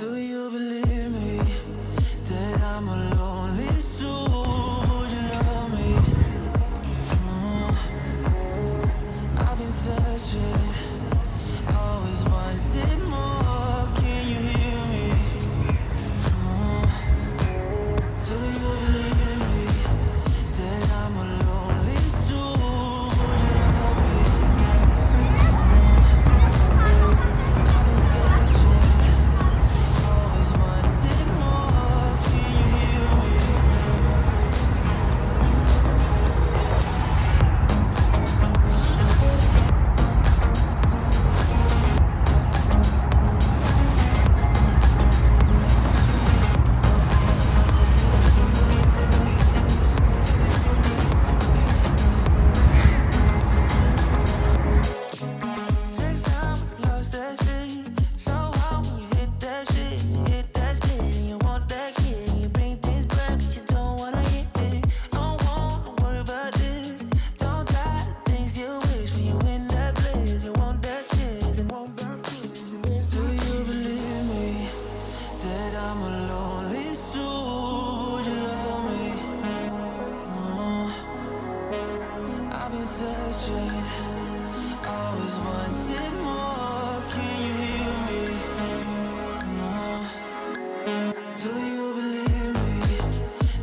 Do you believe me that I'm a lonely soul? Would you love me? I've been searching, always wanted more. Can you hear me? Do you believe me that I'm a lonely soul? Would you love me? I've been searching, always wanted more. Can you hear me? Take time, lost that shit. So hard when you hit that shit. You hit that split and you want that kid. You bring things back 'cause you don't wanna hit it. Don't wanna worry about this. Don't die the things you wish when you in that place. You want that kiss and want that kiss. Do you believe me that I'm a lonely soul? Would you love me? I've been searching, always wanted more. Can you hear me? Do you believe me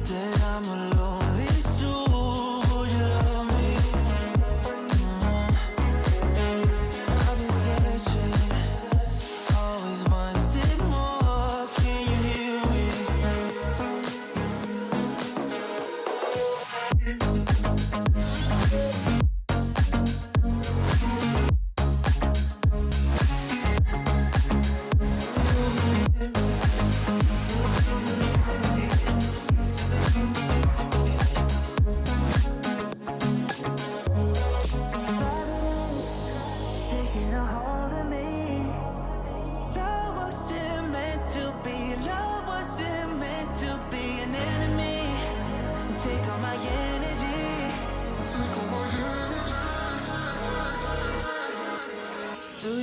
that I'm a lonely soul? Would you love me? I've been searching, always wanted more. Can you hear me? Taking a hold of me. Love wasn't meant to be. Love wasn't meant to be an enemy. You take all my energy. Do